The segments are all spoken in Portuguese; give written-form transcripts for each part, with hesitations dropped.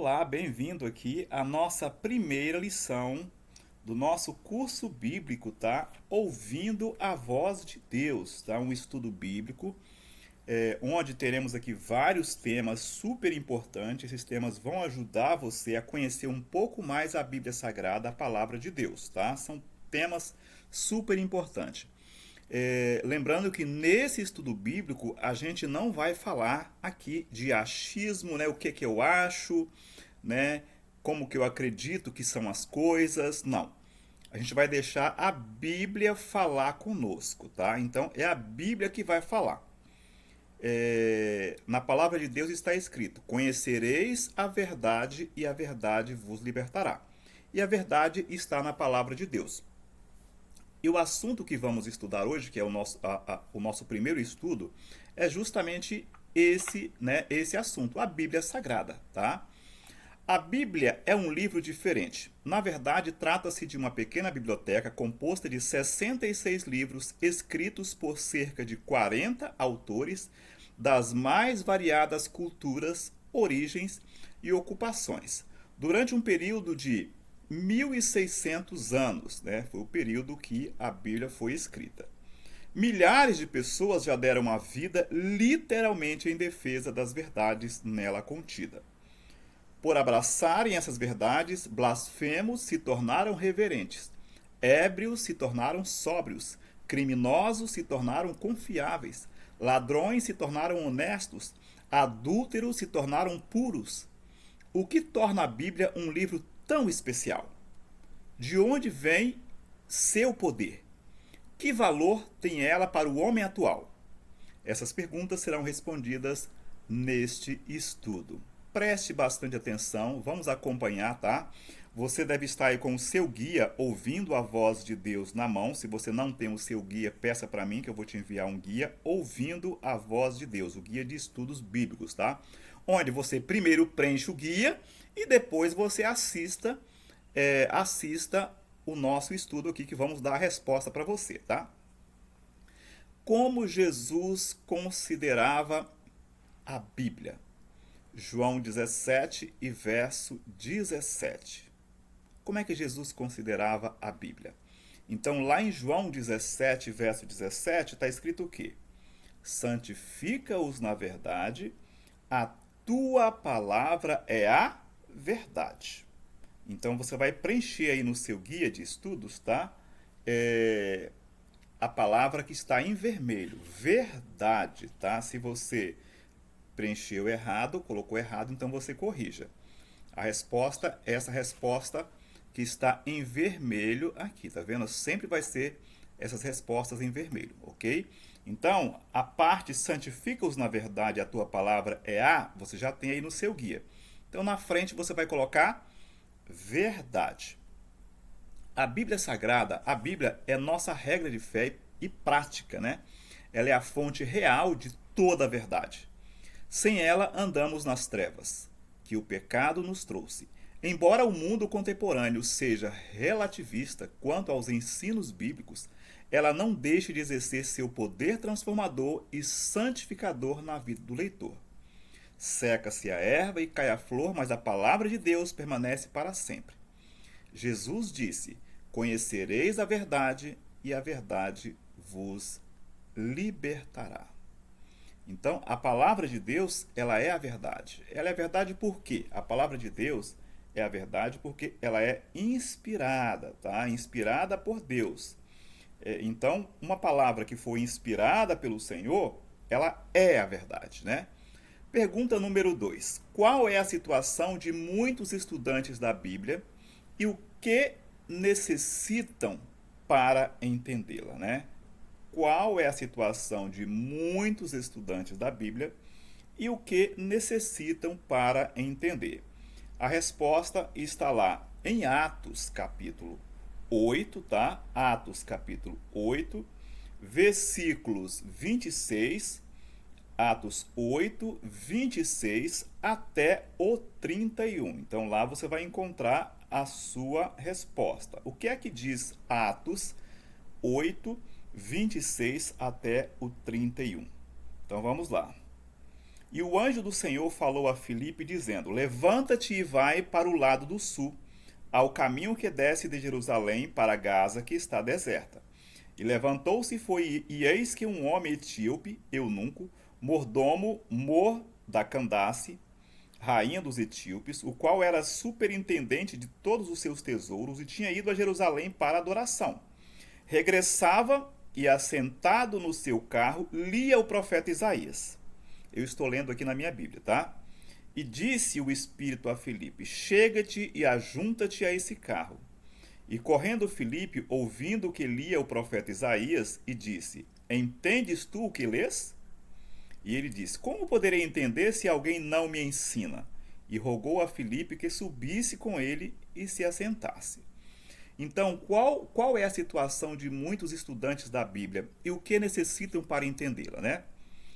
Olá, bem-vindo aqui à nossa primeira lição do nosso curso bíblico, tá? Ouvindo a voz de Deus, tá? Um estudo bíblico, onde teremos aqui vários temas super importantes. Esses temas vão ajudar você a conhecer um pouco mais a Bíblia Sagrada, a palavra de Deus, tá? São temas super importantes. Lembrando que nesse estudo bíblico a gente não vai falar aqui de achismo, né? O que que eu acho, né? Como que eu acredito que são as coisas. Não. A gente vai deixar a Bíblia falar conosco, tá? Então é a Bíblia que vai falar. Na palavra de Deus está escrito: conhecereis a verdade e a verdade vos libertará. E a verdade está na palavra de Deus. E o assunto que vamos estudar hoje, que é o nosso primeiro estudo, é justamente esse assunto, a Bíblia Sagrada, tá? A Bíblia é um livro diferente. Na verdade, trata-se de uma pequena biblioteca composta de 66 livros escritos por cerca de 40 autores das mais variadas culturas, origens e ocupações, durante um período de 1.600 anos, né? Foi o período que a Bíblia foi escrita. Milhares de pessoas já deram a vida literalmente em defesa das verdades nela contidas. Por abraçarem essas verdades, blasfemos se tornaram reverentes, ébrios se tornaram sóbrios, criminosos se tornaram confiáveis, ladrões se tornaram honestos, adúlteros se tornaram puros. O que torna a Bíblia um livro tão especial? De onde vem seu poder? Que valor tem ela para o homem atual? Essas perguntas serão respondidas neste estudo. Preste bastante atenção, vamos acompanhar, tá? Você deve estar aí com o seu guia, ouvindo a voz de Deus na mão. Se você não tem o seu guia, peça para mim que eu vou te enviar um guia, ouvindo a voz de Deus, o guia de estudos bíblicos, tá? Onde você primeiro preenche o guia e depois você assista o nosso estudo aqui, que vamos dar a resposta para você, tá? Como Jesus considerava a Bíblia? João 17 e verso 17. Como é que Jesus considerava a Bíblia? Então, lá em João 17, verso 17, está escrito o quê? Santifica-os na verdade, a tua palavra é a verdade. Então, você vai preencher aí no seu guia de estudos, tá? A palavra que está em vermelho, verdade, tá? Se você preencheu errado, colocou errado, então você corrija. A resposta é essa resposta que está em vermelho aqui, tá vendo? Sempre vai ser essas respostas em vermelho, ok? Então, a parte santifica-os na verdade, a tua palavra é a, você já tem aí no seu guia. Então, na frente você vai colocar verdade. A Bíblia Sagrada, a Bíblia é nossa regra de fé e prática, né? Ela é a fonte real de toda a verdade. Sem ela, andamos nas trevas, que o pecado nos trouxe. Embora o mundo contemporâneo seja relativista quanto aos ensinos bíblicos, ela não deixa de exercer seu poder transformador e santificador na vida do leitor. Seca-se a erva e cai a flor, mas a palavra de Deus permanece para sempre. Jesus disse: conhecereis a verdade e a verdade vos libertará. Então, a palavra de Deus, ela é a verdade. Ela é a verdade por quê? A palavra de Deus é a verdade porque ela é inspirada, tá? Inspirada por Deus. Então, uma palavra que foi inspirada pelo Senhor, ela é a verdade, né? Pergunta número 2. Qual é a situação de muitos estudantes da Bíblia e o que necessitam para entendê-la, né? Qual é a situação de muitos estudantes da Bíblia e o que necessitam para entender? A resposta está lá em Atos capítulo 8, tá? Atos capítulo 8, versículos 26, Atos 8, 26 até o 31. Então lá você vai encontrar a sua resposta. O que é que diz Atos 8, 26 até o 31? Então vamos lá. E o anjo do Senhor falou a Filipe, dizendo: Levanta-te e vai para o lado do sul, ao caminho que desce de Jerusalém para Gaza, que está deserta. E levantou-se e foi, e eis que um homem etíope, eunuco, mordomo Mor da Candace, rainha dos etíopes, o qual era superintendente de todos os seus tesouros e tinha ido a Jerusalém para adoração. Regressava e, assentado no seu carro, lia o profeta Isaías. Eu estou lendo aqui na minha Bíblia, tá? E disse o Espírito a Filipe: Chega-te e ajunta-te a esse carro. E correndo Filipe, ouvindo que lia o profeta Isaías, e disse: Entendes tu o que lês? E ele disse: Como poderei entender se alguém não me ensina? E rogou a Filipe que subisse com ele e se assentasse. Então, qual é a situação de muitos estudantes da Bíblia e o que necessitam para entendê-la, né?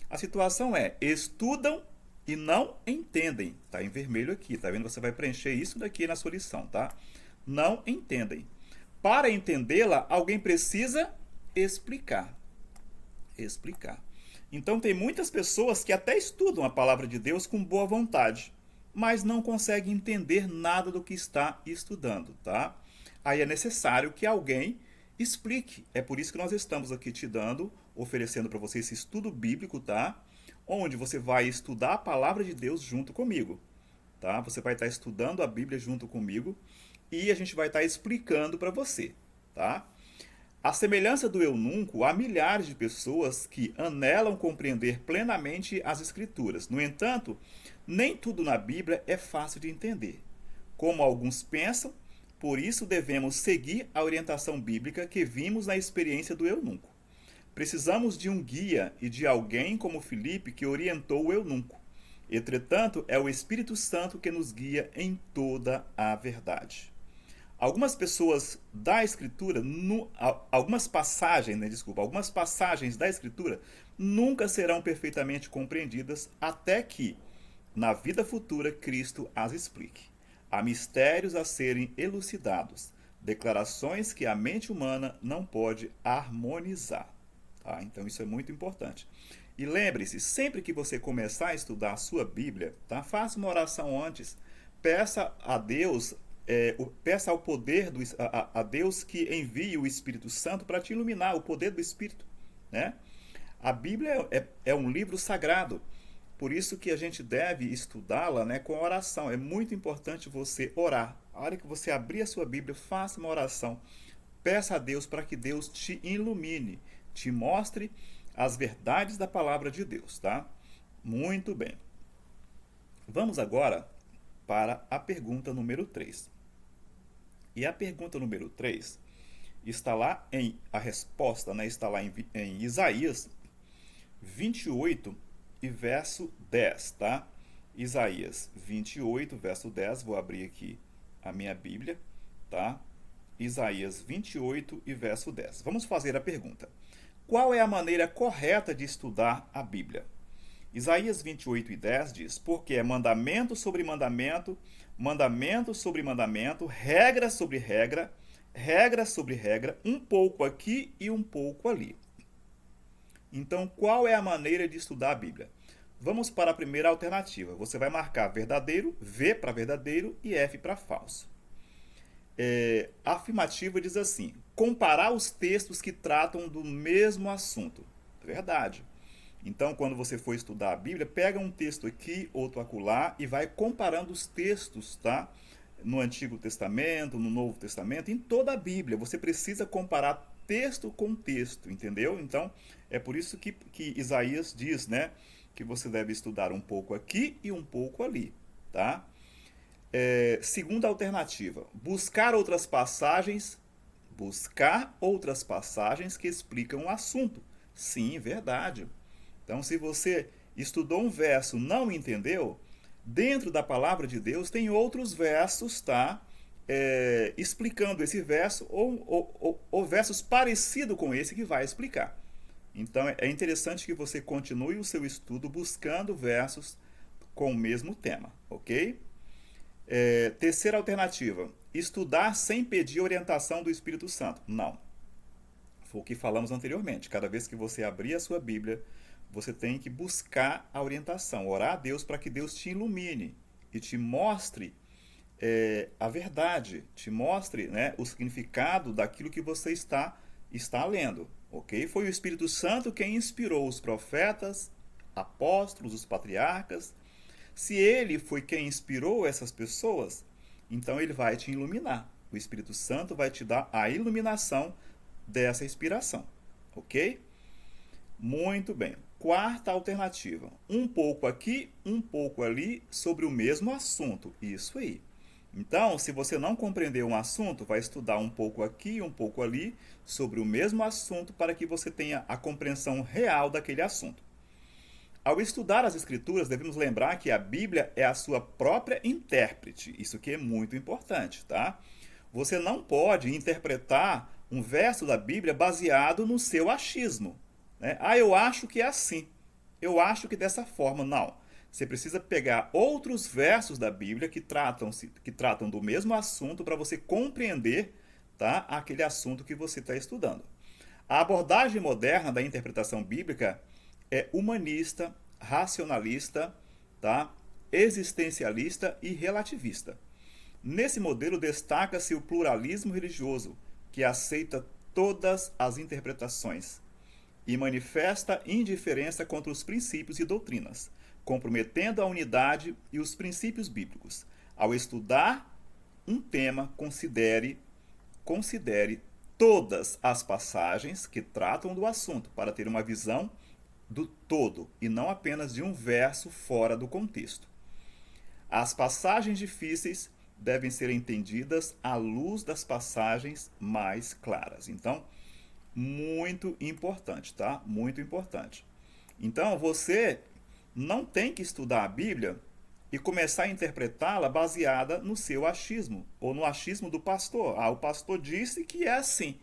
A situação é: estudam e não entendem. Está em vermelho aqui, tá vendo? Você vai preencher isso daqui na sua lição, tá? Não entendem. Para entendê-la, alguém precisa explicar. Explicar. Então, tem muitas pessoas que até estudam a palavra de Deus com boa vontade, mas não conseguem entender nada do que está estudando, tá? Aí é necessário que alguém explique. É por isso que nós estamos aqui te dando, oferecendo para você esse estudo bíblico, tá? Onde você vai estudar a palavra de Deus junto comigo, tá? Você vai estar estudando a Bíblia junto comigo e a gente vai estar explicando para você, tá? À semelhança do eunuco, há milhares de pessoas que anelam compreender plenamente as Escrituras. No entanto, nem tudo na Bíblia é fácil de entender. Como alguns pensam, por isso devemos seguir a orientação bíblica que vimos na experiência do eunuco. Precisamos de um guia e de alguém como Filipe que orientou o eunuco. Entretanto, é o Espírito Santo que nos guia em toda a verdade. Algumas pessoas da Escritura, algumas passagens da Escritura nunca serão perfeitamente compreendidas até que, na vida futura, Cristo as explique. Há mistérios a serem elucidados, declarações que a mente humana não pode harmonizar. Tá? Então isso é muito importante. E lembre-se, sempre que você começar a estudar a sua Bíblia, tá? Faça uma oração antes, peça a Deus, peça ao poder a Deus que envie o Espírito Santo para te iluminar, o poder do Espírito, né? A Bíblia é um livro sagrado, por isso que a gente deve estudá-la, né, com oração. É muito importante você orar. A hora que você abrir a sua Bíblia, faça uma oração, peça a Deus para que Deus te ilumine, te mostre as verdades da palavra de Deus, tá? Muito bem. Vamos agora para a pergunta número 3. E a pergunta número 3 está lá a resposta, né, está lá em Isaías 28 e verso 10, tá? Isaías 28, verso 10, vou abrir aqui a minha Bíblia, tá? Isaías 28 e verso 10. Vamos fazer a pergunta: qual é a maneira correta de estudar a Bíblia? Isaías 28 e 10 diz: porque é mandamento sobre mandamento, mandamento sobre mandamento, regra sobre regra, regra sobre regra, um pouco aqui e um pouco ali. Então, qual é a maneira de estudar a Bíblia? Vamos para a primeira alternativa. Você vai marcar verdadeiro, V para verdadeiro e F para falso. A afirmativa diz assim: comparar os textos que tratam do mesmo assunto. Verdade. Então, quando você for estudar a Bíblia, pega um texto aqui, outro acolá e vai comparando os textos, tá? No Antigo Testamento, no Novo Testamento, em toda a Bíblia. Você precisa comparar texto com texto, entendeu? Então, é por isso que Isaías diz, né, que você deve estudar um pouco aqui e um pouco ali, tá? Segunda alternativa: buscar outras passagens que explicam o assunto. Sim, verdade. Então, se você estudou um verso e não entendeu, dentro da palavra de Deus tem outros versos, tá? Explicando esse verso ou versos parecidos com esse que vai explicar. Então, é interessante que você continue o seu estudo buscando versos com o mesmo tema, ok? Terceira alternativa: estudar sem pedir orientação do Espírito Santo. Não. Foi o que falamos anteriormente. Cada vez que você abrir a sua Bíblia, você tem que buscar a orientação, orar a Deus para que Deus te ilumine e te mostre a verdade, te mostre, né, o significado daquilo que você está lendo, ok? Foi o Espírito Santo quem inspirou os profetas, apóstolos, os patriarcas. Se ele foi quem inspirou essas pessoas, então ele vai te iluminar. O Espírito Santo vai te dar a iluminação dessa inspiração, ok? Muito bem. Quarta alternativa. Um pouco aqui, um pouco ali, sobre o mesmo assunto. Isso aí. Então, se você não compreendeu um assunto, vai estudar um pouco aqui, um pouco ali, sobre o mesmo assunto, para que você tenha a compreensão real daquele assunto. Ao estudar as Escrituras, devemos lembrar que a Bíblia é a sua própria intérprete. Isso aqui é muito importante, tá? Você não pode interpretar um verso da Bíblia baseado no seu achismo, né? Ah, eu acho que é assim. Eu acho que dessa forma. Não. Você precisa pegar outros versos da Bíblia que tratam do mesmo assunto para você compreender, tá, aquele assunto que você está estudando. A abordagem moderna da interpretação bíblica é humanista, racionalista, tá, existencialista e relativista. Nesse modelo destaca-se o pluralismo religioso, que aceita todas as interpretações e manifesta indiferença contra os princípios e doutrinas, comprometendo a unidade e os princípios bíblicos. Ao estudar um tema, considere todas as passagens que tratam do assunto para ter uma visão do todo e não apenas de um verso fora do contexto. As passagens difíceis devem ser entendidas à luz das passagens mais claras. Então, muito importante, tá? Muito importante. Então, você não tem que estudar a Bíblia e começar a interpretá-la baseada no seu achismo, ou no achismo do pastor. Ah, o pastor disse que é assim.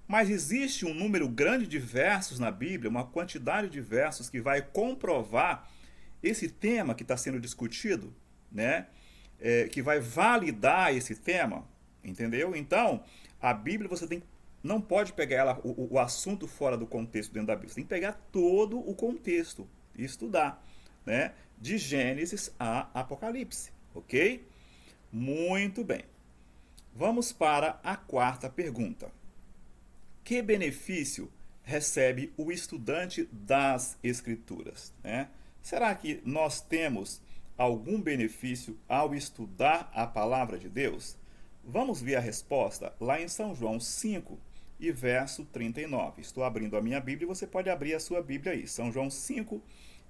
Mas existe um número grande de versos na Bíblia, uma quantidade de versos que vai comprovar esse tema que está sendo discutido, né? Que vai validar esse tema, entendeu? Então, a Bíblia não pode pegar ela, o assunto fora do contexto dentro da Bíblia. Você tem que pegar todo o contexto e estudar, né? De Gênesis a Apocalipse, ok? Muito bem. Vamos para a quarta pergunta. Que benefício recebe o estudante das Escrituras, né? Será que nós temos algum benefício ao estudar a palavra de Deus? Vamos ver a resposta lá em São João 5 e verso 39. Estou abrindo a minha Bíblia e você pode abrir a sua Bíblia aí. São João 5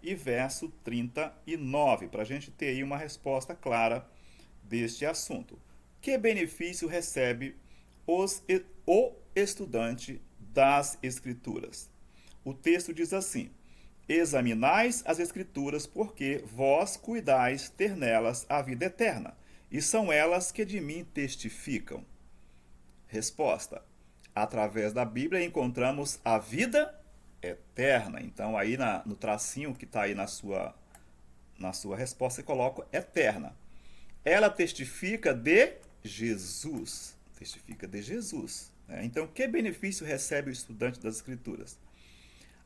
e verso 39, para a gente ter aí uma resposta clara deste assunto. Que benefício recebe o estudante das Escrituras? O texto diz assim: examinais as Escrituras, porque vós cuidais ter nelas a vida eterna, e são elas que de mim testificam. Resposta: através da Bíblia encontramos a vida eterna. Então aí no tracinho que está aí na sua resposta, você coloca eterna. Ela testifica de Jesus. Testifica de Jesus. Né? Então, que benefício recebe o estudante das Escrituras?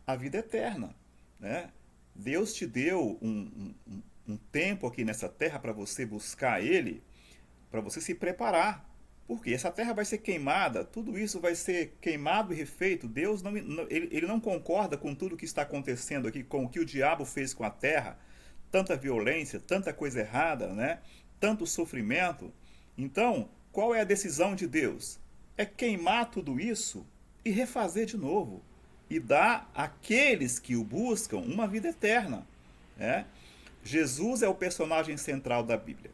A vida eterna. Né? Deus te deu um tempo aqui nessa terra para você buscar Ele, para você se preparar. Porque essa terra vai ser queimada, tudo isso vai ser queimado e refeito. Deus ele não concorda com tudo que está acontecendo aqui, com o que o diabo fez com a terra. Tanta violência, tanta coisa errada, né? Tanto sofrimento. Então, qual é a decisão de Deus? É queimar tudo isso e refazer de novo. E dar àqueles que o buscam uma vida eterna. Né? Jesus é o personagem central da Bíblia.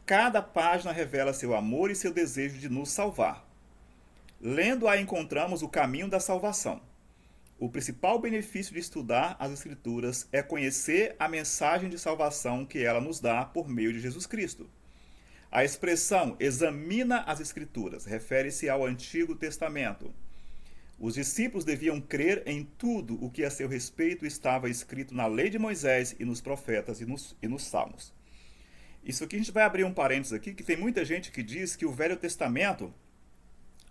Cada página revela seu amor e seu desejo de nos salvar. Lendo-a, encontramos o caminho da salvação. O principal benefício de estudar as Escrituras é conhecer a mensagem de salvação que ela nos dá por meio de Jesus Cristo. A expressão examina as Escrituras refere-se ao Antigo Testamento. Os discípulos deviam crer em tudo o que a seu respeito estava escrito na lei de Moisés e nos profetas e nos salmos. Isso aqui a gente vai abrir um parênteses aqui, que tem muita gente que diz que o Velho Testamento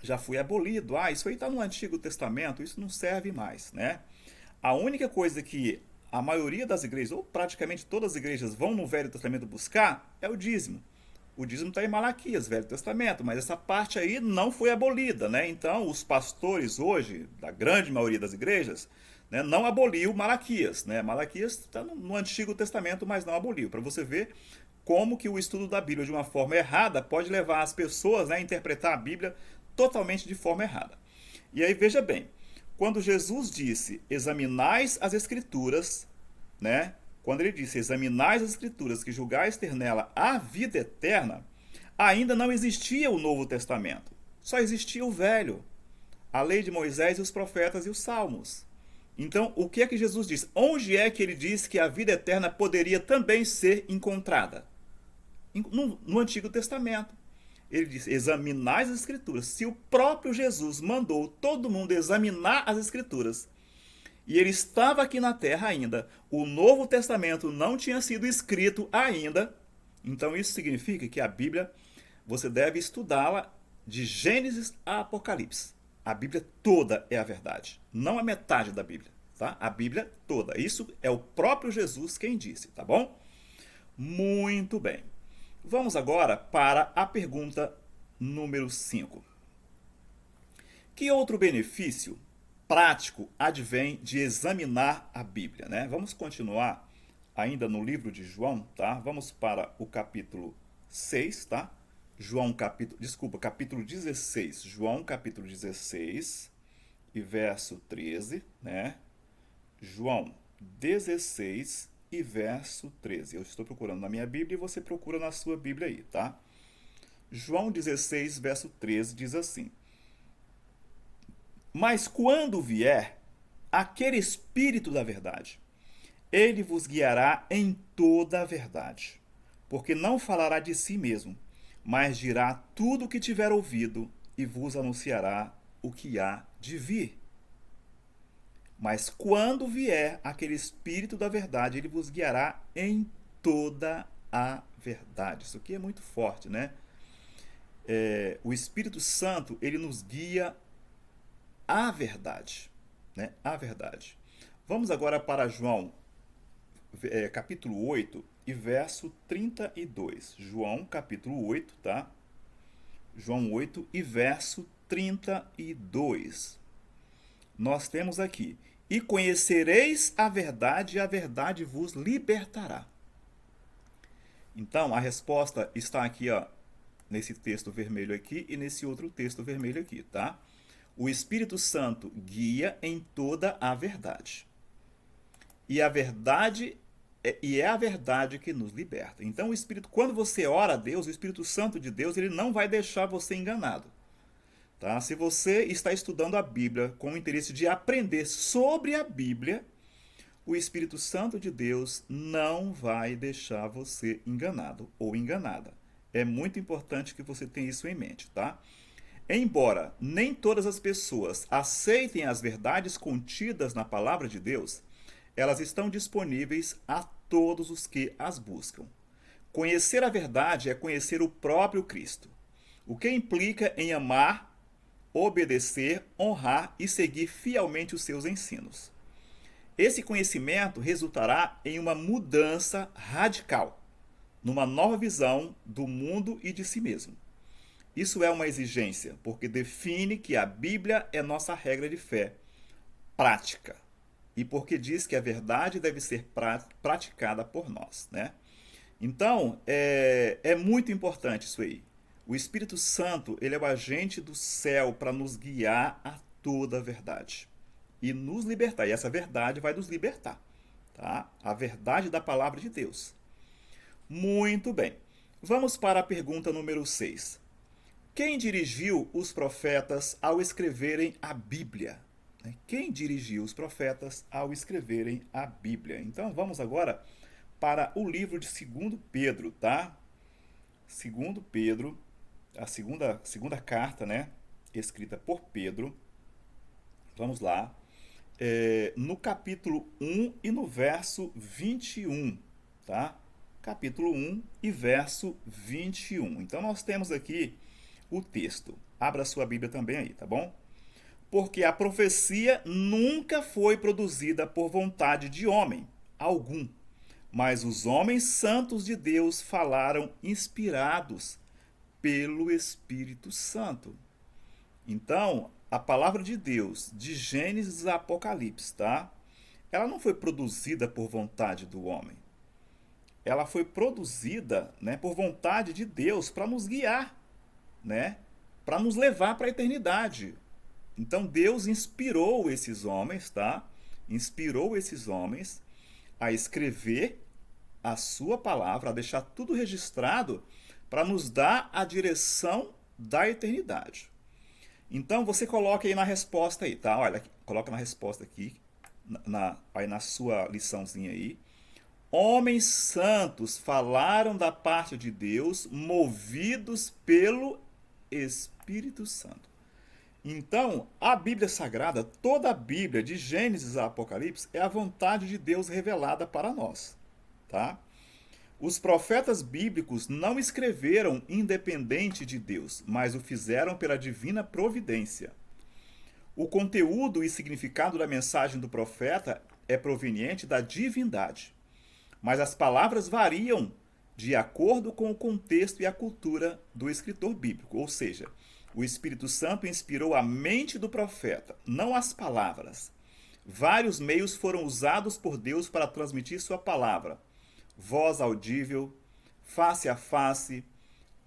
já foi abolido. Ah, isso aí está no Antigo Testamento, isso não serve mais, né? A única coisa que a maioria das igrejas, ou praticamente todas as igrejas, vão no Velho Testamento buscar é o dízimo. O dízimo está em Malaquias, Velho Testamento, mas essa parte aí não foi abolida, né? Então, os pastores hoje, da grande maioria das igrejas, né, não aboliu Malaquias, né? Malaquias está no Antigo Testamento, mas não aboliu. Para você ver como que o estudo da Bíblia de uma forma errada pode levar as pessoas, né, a interpretar a Bíblia totalmente de forma errada. E aí, veja bem, quando Jesus disse, examinais as Escrituras, né? Quando ele disse, examinais as Escrituras, que julgais ter nela a vida eterna, ainda não existia o Novo Testamento. Só existia o Velho, a lei de Moisés e os profetas e os salmos. Então, o que é que Jesus diz? Onde é que ele diz que a vida eterna poderia também ser encontrada? No Antigo Testamento. Ele diz, examinais as Escrituras. Se o próprio Jesus mandou todo mundo examinar as Escrituras, e ele estava aqui na Terra ainda, o Novo Testamento não tinha sido escrito ainda, então isso significa que a Bíblia, você deve estudá-la de Gênesis a Apocalipse. A Bíblia toda é a verdade, não a metade da Bíblia, tá? A Bíblia toda. Isso é o próprio Jesus quem disse, tá bom? Muito bem. Vamos agora para a pergunta número 5. Que outro benefício prático advém de examinar a Bíblia, né? Vamos continuar ainda no livro de João, tá? Vamos para o capítulo 6, tá? Capítulo 16. João capítulo 16 e verso 13, né? João 16 e verso 13. Eu estou procurando na minha Bíblia e você procura na sua Bíblia aí, tá? João 16, verso 13 diz assim: Mas quando vier aquele Espírito da verdade, ele vos guiará em toda a verdade, porque não falará de si mesmo, mas dirá tudo o que tiver ouvido e vos anunciará o que há de vir. Mas quando vier aquele Espírito da verdade, ele vos guiará em toda a verdade. Isso aqui é muito forte, né? O Espírito Santo, ele nos guia à verdade, né? A verdade. Vamos agora para João, capítulo 8 e verso 32. João, capítulo 8, tá? João 8 e verso 32. Nós temos aqui: E conhecereis a verdade, e a verdade vos libertará. Então, a resposta está aqui, ó, nesse texto vermelho aqui e nesse outro texto vermelho aqui, tá? O Espírito Santo guia em toda a verdade. E é a verdade que nos liberta. Então, o Espírito, quando você ora a Deus, o Espírito Santo de Deus, ele não vai deixar você enganado. Tá? Se você está estudando a Bíblia com o interesse de aprender sobre a Bíblia, o Espírito Santo de Deus não vai deixar você enganado ou enganada. É muito importante que você tenha isso em mente, tá? Embora nem todas as pessoas aceitem as verdades contidas na palavra de Deus, elas estão disponíveis a todos os que as buscam. Conhecer a verdade é conhecer o próprio Cristo, o que implica em amar, obedecer, honrar e seguir fielmente os seus ensinos. Esse conhecimento resultará em uma mudança radical, numa nova visão do mundo e de si mesmo. Isso é uma exigência, porque define que a Bíblia é nossa regra de fé prática, e porque diz que a verdade deve ser praticada por nós, né? Então, é muito importante isso aí. O Espírito Santo, ele é o agente do céu para nos guiar a toda a verdade e nos libertar. E essa verdade vai nos libertar, tá? A verdade da palavra de Deus. Muito bem. Vamos para a pergunta número 6. Quem dirigiu os profetas ao escreverem a Bíblia? Quem dirigiu os profetas ao escreverem a Bíblia? Então vamos agora para o livro de 2 Pedro, tá? 2 Pedro, a segunda carta, né? Escrita por Pedro. Vamos lá. No capítulo 1 e no verso 21, tá? Capítulo 1 e verso 21. Então nós temos aqui o texto. Abra sua Bíblia também aí, tá bom? Porque a profecia nunca foi produzida por vontade de homem algum, mas os homens santos de Deus falaram inspirados pelo Espírito Santo. Então, a palavra de Deus, de Gênesis a Apocalipse, tá? Ela não foi produzida por vontade do homem. Ela foi produzida, né, por vontade de Deus para nos guiar, né? Para nos levar para a eternidade. Então Deus inspirou esses homens, tá? Inspirou esses homens a escrever a sua palavra, a deixar tudo registrado para nos dar a direção da eternidade. Então você coloca aí na resposta aí, tá? Olha, coloca na resposta aqui, aí na sua liçãozinha aí. Homens santos falaram da parte de Deus, movidos pelo Espírito Santo. Então, a Bíblia Sagrada, toda a Bíblia, de Gênesis a Apocalipse, é a vontade de Deus revelada para nós, tá? Os profetas bíblicos não escreveram independente de Deus, mas o fizeram pela divina providência. O conteúdo e significado da mensagem do profeta é proveniente da divindade, mas as palavras variam de acordo com o contexto e a cultura do escritor bíblico, ou seja, o Espírito Santo inspirou a mente do profeta, não as palavras. Vários meios foram usados por Deus para transmitir sua palavra: voz audível, face a face,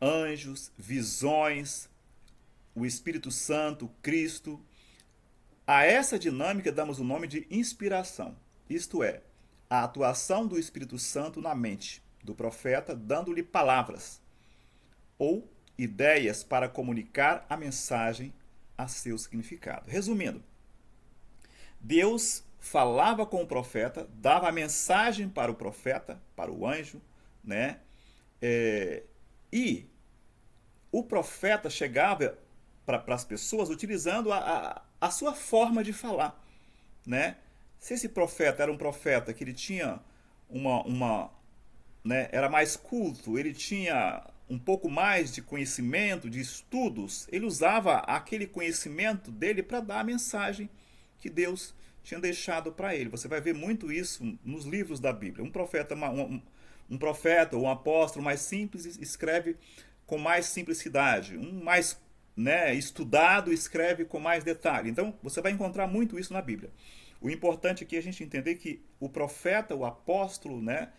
anjos, visões, o Espírito Santo, Cristo. A essa dinâmica damos o nome de inspiração, isto é, a atuação do Espírito Santo na mente do profeta, dando-lhe palavras ou ideias para comunicar a mensagem a seu significado. Resumindo, Deus falava com o profeta, dava a mensagem para o profeta, para o anjo, né? E o profeta chegava para as pessoas utilizando a sua forma de falar, né? Se esse profeta era um profeta que ele tinha né, era mais culto, ele tinha um pouco mais de conhecimento, de estudos, ele usava aquele conhecimento dele para dar a mensagem que Deus tinha deixado para ele. Você vai ver muito isso nos livros da Bíblia. Um profeta ou um apóstolo mais simples escreve com mais simplicidade. Um mais, né, estudado escreve com mais detalhe. Então, você vai encontrar muito isso na Bíblia. O importante aqui é a gente entender que o profeta, o apóstolo, né,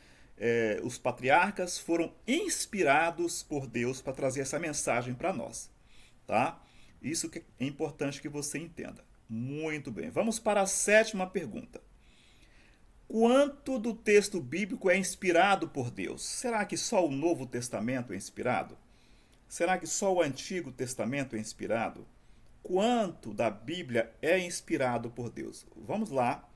os patriarcas foram inspirados por Deus para trazer essa mensagem para nós, tá? Isso que é importante que você entenda. Muito bem. Vamos para a sétima pergunta. Quanto do texto bíblico é inspirado por Deus? Será que só o Novo Testamento é inspirado? Será que só o Antigo Testamento é inspirado? Quanto da Bíblia é inspirado por Deus? Vamos lá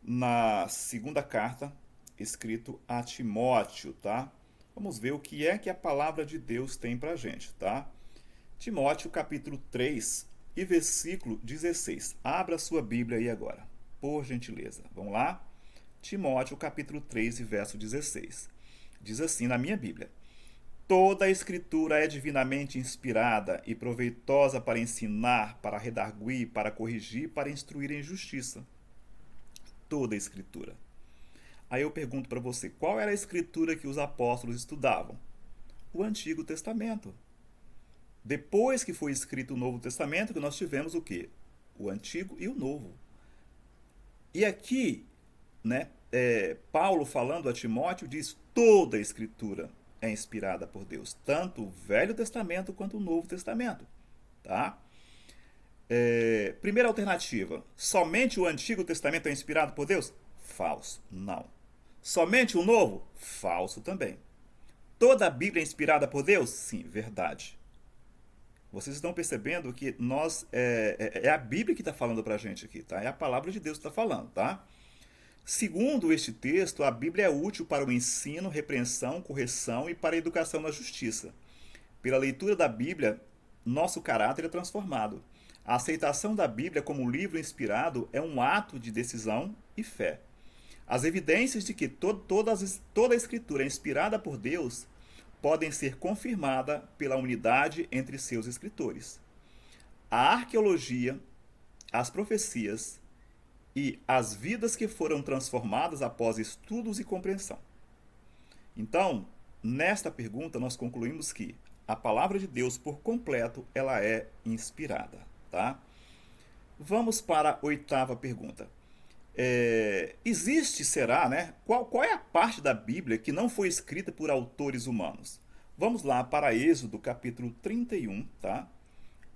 na segunda carta escrito a Timóteo, tá? Vamos ver o que é que a palavra de Deus tem pra gente, tá? Timóteo, capítulo 3 e versículo 16. Abra sua Bíblia aí agora, por gentileza. Vamos lá? Timóteo, capítulo 3 e verso 16. Diz assim na minha Bíblia: toda a escritura é divinamente inspirada e proveitosa para ensinar, para redarguir, para corrigir, para instruir em justiça. Toda a escritura. Aí eu pergunto para você, qual era a escritura que os apóstolos estudavam? O Antigo Testamento. Depois que foi escrito o Novo Testamento, que nós tivemos o quê? O Antigo e o Novo. E aqui, né, Paulo falando a Timóteo diz: toda a escritura é inspirada por Deus, tanto o Velho Testamento quanto o Novo Testamento, tá? Primeira alternativa: somente o Antigo Testamento é inspirado por Deus? Falso, não. Somente o Novo? Falso também. Toda a Bíblia é inspirada por Deus? Sim, verdade. Vocês estão percebendo que é a Bíblia que está falando para a gente aqui, tá? É a palavra de Deus que está falando, tá? Segundo este texto, a Bíblia é útil para o ensino, repreensão, correção e para a educação na justiça. Pela leitura da Bíblia, nosso caráter é transformado. A aceitação da Bíblia como livro inspirado é um ato de decisão e fé. As evidências de que toda a Escritura é inspirada por Deus podem ser confirmadas pela unidade entre seus escritores. A arqueologia, as profecias e as vidas que foram transformadas após estudos e compreensão. Então, nesta pergunta nós concluímos que a palavra de Deus por completo ela é inspirada, tá? Vamos para a oitava pergunta. Será, né? Qual é a parte da Bíblia que não foi escrita por autores humanos? Vamos lá para Êxodo capítulo 31, tá?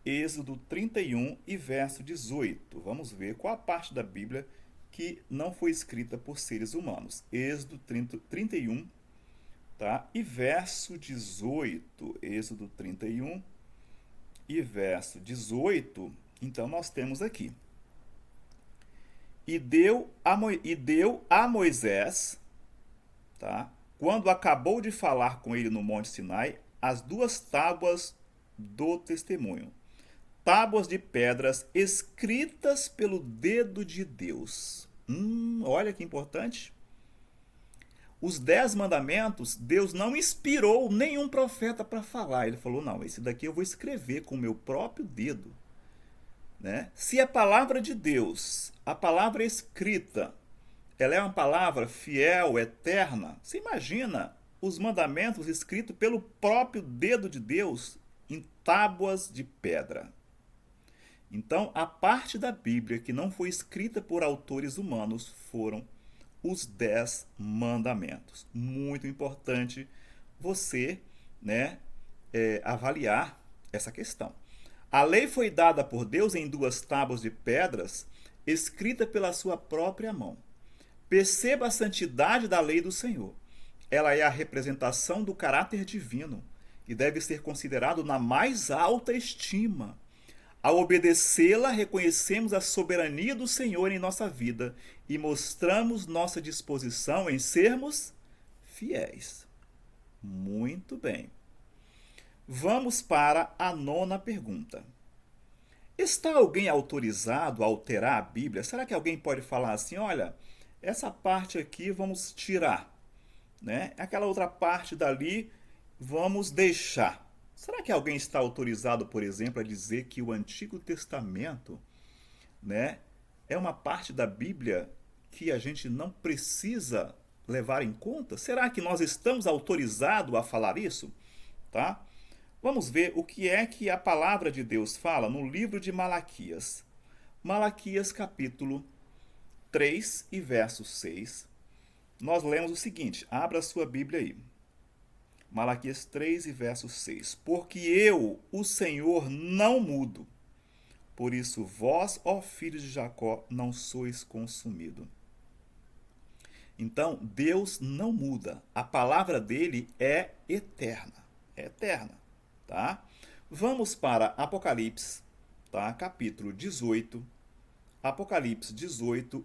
Êxodo 31 e verso 18. Vamos ver qual a parte da Bíblia que não foi escrita por seres humanos. Êxodo 31, tá? E verso 18. Êxodo 31 e verso 18. Então nós temos aqui. E deu a Moisés, tá? Quando acabou de falar com ele no Monte Sinai, as 2 tábuas do testemunho. Tábuas de pedras escritas pelo dedo de Deus. Olha que importante. Os 10 mandamentos, Deus não inspirou nenhum profeta para falar. Ele falou, não, esse daqui eu vou escrever com o meu próprio dedo. Né? Se a palavra de Deus, a palavra escrita, ela é uma palavra fiel, eterna, você imagina os mandamentos escritos pelo próprio dedo de Deus em tábuas de pedra. Então, a parte da Bíblia que não foi escrita por autores humanos foram os 10 mandamentos. Muito importante você, né, avaliar essa questão. A lei foi dada por Deus em 2 tábuas de pedras, escrita pela sua própria mão. Perceba a santidade da lei do Senhor. Ela é a representação do caráter divino e deve ser considerado na mais alta estima. Ao obedecê-la, reconhecemos a soberania do Senhor em nossa vida e mostramos nossa disposição em sermos fiéis. Muito bem. Vamos para a 9ª pergunta. Está alguém autorizado a alterar a Bíblia? Será que alguém pode falar assim, olha, essa parte aqui vamos tirar, né? Aquela outra parte dali vamos deixar. Será que alguém está autorizado, por exemplo, a dizer que o Antigo Testamento, né, é uma parte da Bíblia que a gente não precisa levar em conta? Será que nós estamos autorizados a falar isso? Tá? Vamos ver o que é que a palavra de Deus fala no livro de Malaquias. Malaquias capítulo 3 e verso 6. Nós lemos o seguinte, abra a sua Bíblia aí. Malaquias 3 e verso 6. Porque eu, o Senhor, não mudo. Por isso vós, ó filhos de Jacó, não sois consumido. Então, Deus não muda. A palavra dele é eterna. É eterna. Tá? Vamos para Apocalipse, tá? Capítulo 18. Apocalipse 22,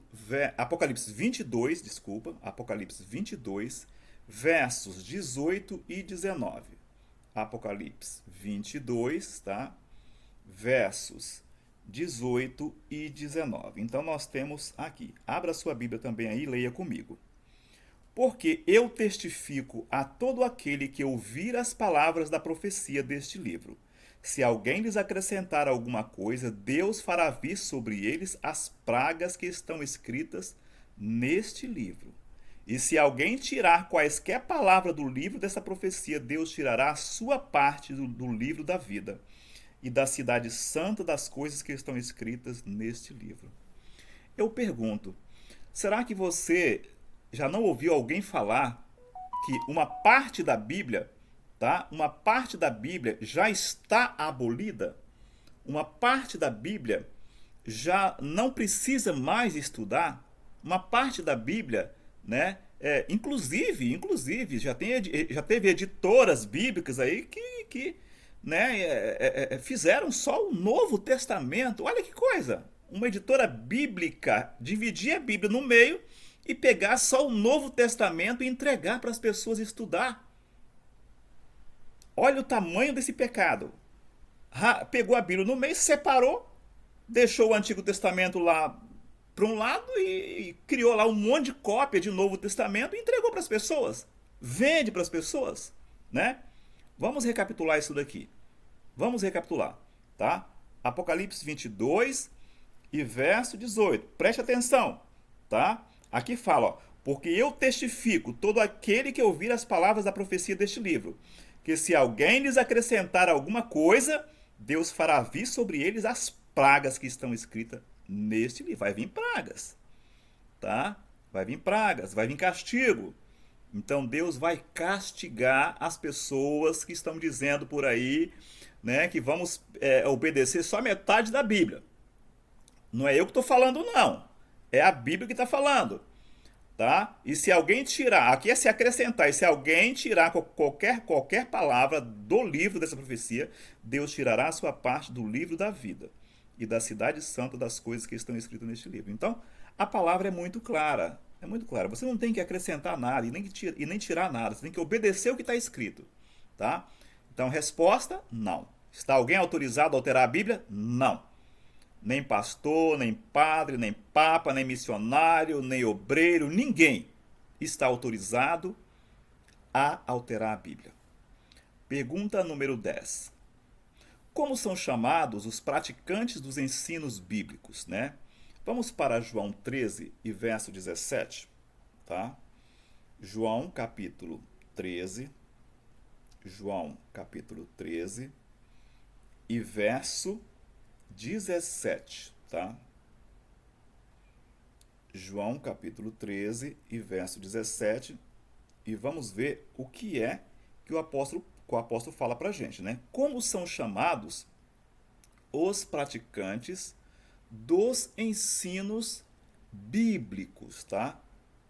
Apocalipse 22, versos 18 e 19. Apocalipse 22, tá? Versos 18 e 19. Então nós temos aqui. Abra sua Bíblia também aí e leia comigo. Porque eu testifico a todo aquele que ouvir as palavras da profecia deste livro. Se alguém lhes acrescentar alguma coisa, Deus fará vir sobre eles as pragas que estão escritas neste livro. E se alguém tirar quaisquer palavras do livro dessa profecia, Deus tirará a sua parte do livro da vida e da cidade santa das coisas que estão escritas neste livro. Eu pergunto, será que você já não ouviu alguém falar que uma parte da Bíblia, tá? Uma parte da Bíblia já está abolida? Uma parte da Bíblia já não precisa mais estudar? Uma parte da Bíblia, né? Inclusive, já teve editoras bíblicas aí que né, fizeram só o Novo Testamento. Olha que coisa! Uma editora bíblica dividir a Bíblia no meio e pegar só o Novo Testamento e entregar para as pessoas estudar. Olha o tamanho desse pecado. Pegou a Bíblia no meio, separou, deixou o Antigo Testamento lá para um lado e criou lá um monte de cópia de Novo Testamento e entregou para as pessoas. Vende para as pessoas, né? Vamos recapitular isso daqui. Vamos recapitular, tá? Apocalipse 22 e verso 18. Preste atenção, tá? Aqui fala, ó, porque eu testifico todo aquele que ouvir as palavras da profecia deste livro, que se alguém lhes acrescentar alguma coisa, Deus fará vir sobre eles as pragas que estão escritas neste livro. Vai vir pragas, tá? Vai vir pragas, vai vir castigo. Então Deus vai castigar as pessoas que estão dizendo por aí, né, que vamos obedecer só metade da Bíblia. Não é eu que estou falando, não. É a Bíblia que está falando. Tá? E se alguém tirar, aqui é se acrescentar, e se alguém tirar qualquer palavra do livro dessa profecia, Deus tirará a sua parte do livro da vida e da cidade santa das coisas que estão escritas neste livro. Então, a palavra é muito clara. É muito clara. Você não tem que acrescentar nada e nem tirar nada. Você tem que obedecer o que está escrito. Tá? Então, resposta: não. Está alguém autorizado a alterar a Bíblia? Não. Nem pastor, nem padre, nem papa, nem missionário, nem obreiro, ninguém está autorizado a alterar a Bíblia. Pergunta número 10. Como são chamados os praticantes dos ensinos bíblicos, né? Vamos para João 13 e verso 17, tá? João capítulo 13, João capítulo 13 e verso 17, tá? João capítulo 13 e verso 17, e vamos ver o que é que o apóstolo fala pra gente, né? Como são chamados os praticantes dos ensinos bíblicos, tá?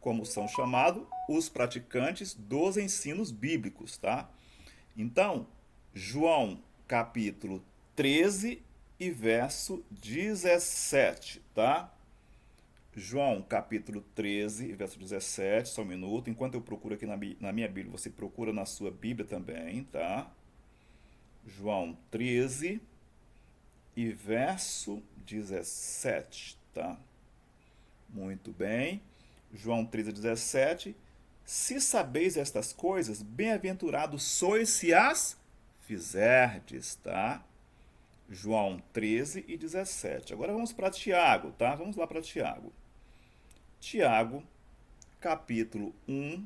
Como são chamados os praticantes dos ensinos bíblicos, tá? Então, João capítulo 13 e verso 17, tá? João capítulo 13 e verso 17, só um minuto. Enquanto eu procuro aqui na minha Bíblia, você procura na sua Bíblia também, tá? João 13 e verso 17, tá? Muito bem. João 13, 17. Se sabeis estas coisas, bem-aventurados sois se as fizerdes, tá? João 13 e 17. Agora vamos para Tiago, tá? Vamos lá para Tiago. Tiago, capítulo 1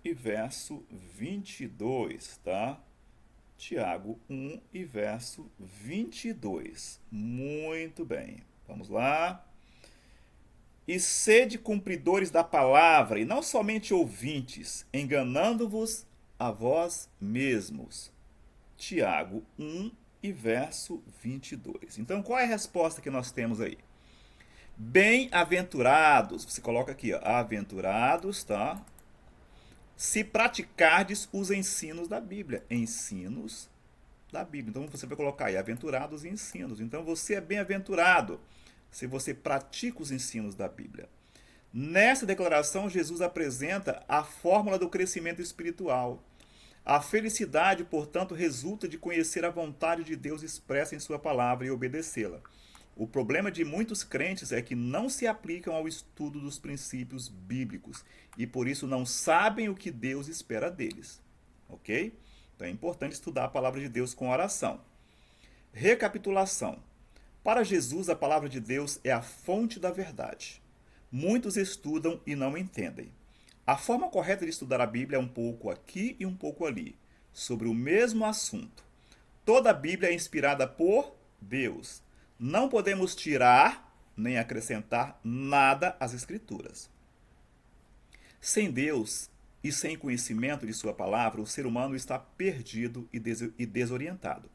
e verso 22, tá? Tiago 1 e verso 22. Muito bem. Vamos lá. E sede cumpridores da palavra, e não somente ouvintes, enganando-vos a vós mesmos. Tiago 1 e verso 22. Então, qual é a resposta que nós temos aí? Bem-aventurados, você coloca aqui, ó, aventurados, tá? Se praticardes os ensinos da Bíblia. Ensinos da Bíblia. Então, você vai colocar aí, aventurados e ensinos. Então, você é bem-aventurado se você pratica os ensinos da Bíblia. Nessa declaração, Jesus apresenta a fórmula do crescimento espiritual. A felicidade, portanto, resulta de conhecer a vontade de Deus expressa em sua palavra e obedecê-la. O problema de muitos crentes é que não se aplicam ao estudo dos princípios bíblicos e por isso não sabem o que Deus espera deles. Ok? Então é importante estudar a palavra de Deus com oração. Recapitulação. Para Jesus, a palavra de Deus é a fonte da verdade. Muitos estudam e não entendem. A forma correta de estudar a Bíblia é um pouco aqui e um pouco ali, sobre o mesmo assunto. Toda a Bíblia é inspirada por Deus. Não podemos tirar nem acrescentar nada às Escrituras. Sem Deus e sem conhecimento de sua palavra, o ser humano está perdido e desorientado.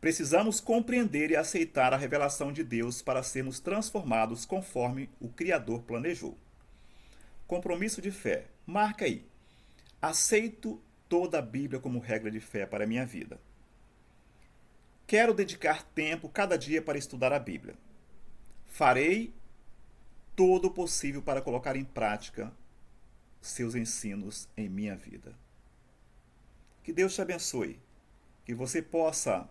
Precisamos compreender e aceitar a revelação de Deus para sermos transformados conforme o Criador planejou. Compromisso de fé. Marca aí. Aceito toda a Bíblia como regra de fé para a minha vida. Quero dedicar tempo cada dia para estudar a Bíblia. Farei todo o possível para colocar em prática seus ensinos em minha vida. Que Deus te abençoe. Que você possa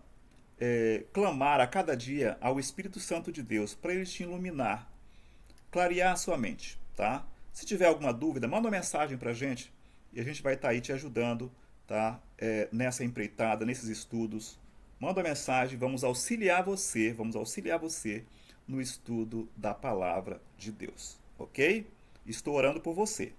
clamar a cada dia ao Espírito Santo de Deus para ele te iluminar, clarear a sua mente, tá? Se tiver alguma dúvida, manda uma mensagem para a gente e a gente vai estar aí te ajudando, tá? Nessa empreitada, nesses estudos. Manda uma mensagem, vamos auxiliar você no estudo da palavra de Deus, ok? Estou orando por você.